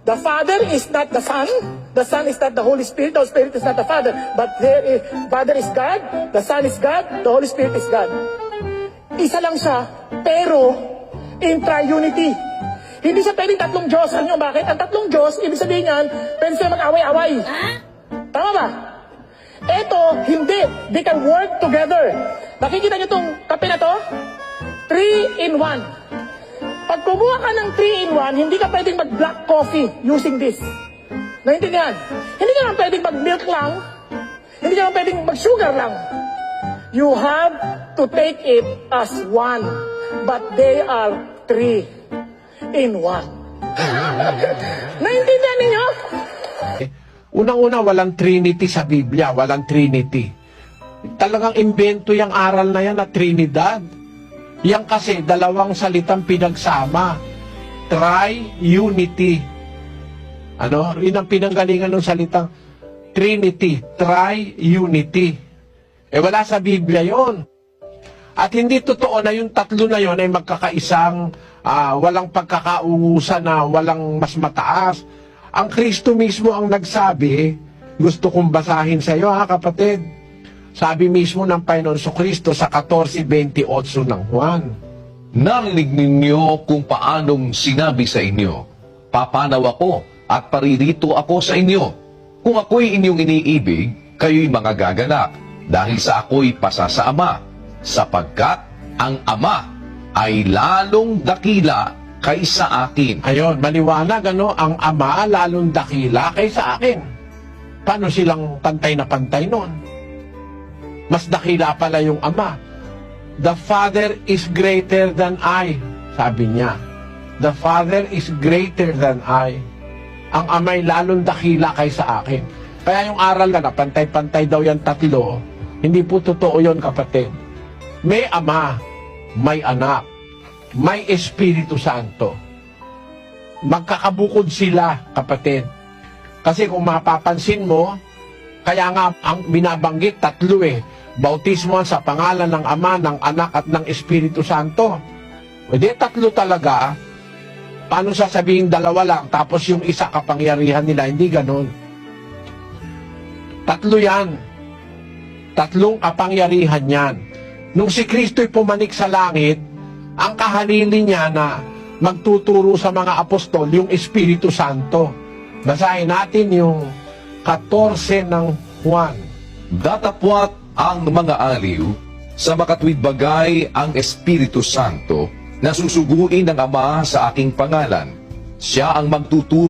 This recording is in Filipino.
The Father is not the Son is not the Holy Spirit is not the Father, but Father is God, the Son is God, the Holy Spirit is God. Isa lang siya, pero in triunity. Hindi siya pwedeng tatlong Diyos. Alam niyo bakit? Ang tatlong Diyos, ibig sabihin niyan, pwede siya mag-away-away. Tama ba? Eto, hindi. They can work together. Nakikita niyo itong kape na to? 3 in 1. Pag kumuha ka ng 3 in 1, hindi ka pwedeng mag-black coffee using this. Naintindihan? Hindi ka lang pwedeng mag-milk lang. Hindi ka lang pwedeng mag-sugar lang. You have to take it as one. But they are 3 in 1. Naintindihan ninyo? Unang-una, walang Trinity sa Biblia. Walang Trinity. Talagang invento yung aral na yan na Trinidad. Yan kasi dalawang salitang pinagsama. Tri-unity. Ano? Yun ang pinanggalingan ng salitang Trinity. Tri-unity. Wala sa Biblia yon. At hindi totoo na yung tatlo na yon ay magkakaisang walang pagkakaungusan na walang mas mataas. Ang Kristo mismo ang nagsabi, gusto kong basahin sa iyo kapatid. Sabi mismo ng Panginoon Kristo sa 14:28 ng Juan. Narinig ninyo kung paanong sinabi sa inyo, papanaw ako at paririto ako sa inyo. Kung ako'y inyong iniibig, kayo'y mga gaganap, dahil sa ako'y pasa sa Ama, sapagkat ang Ama ay lalong dakila kaysa akin. Ayon, maliwanag ang Ama lalong dakila kaysa akin. Paano silang pantay na pantay nun? Mas dakila pala yung Ama. The Father is greater than I, sabi niya. The Father is greater than I. Ang Ama'y lalong dakila kaysa akin. Kaya yung aral na pantay-pantay daw yan tatlo, hindi po totoo yun, kapatid. May Ama, may Anak, may Espiritu Santo. Magkakabukod sila, kapatid. Kasi kung mapapansin mo, kaya nga ang binabanggit tatlo bautismo sa pangalan ng Ama, ng Anak at ng Espiritu Santo. Hindi tatlo talaga. Paano sasabihin dalawa lang tapos yung isa kapangyarihan nila? Hindi ganon. Tatlo yan. Tatlong kapangyarihan yan. Nung si Kristo'y pumanik sa langit, ang kahalili niya na magtuturo sa mga apostol, yung Espiritu Santo. Basahin natin yung 14 ng Juan. Datapwat ang mga aliw, sa makatwid bagay ang Espiritu Santo, na susuguin ng Ama sa aking pangalan. Siya ang magtuturo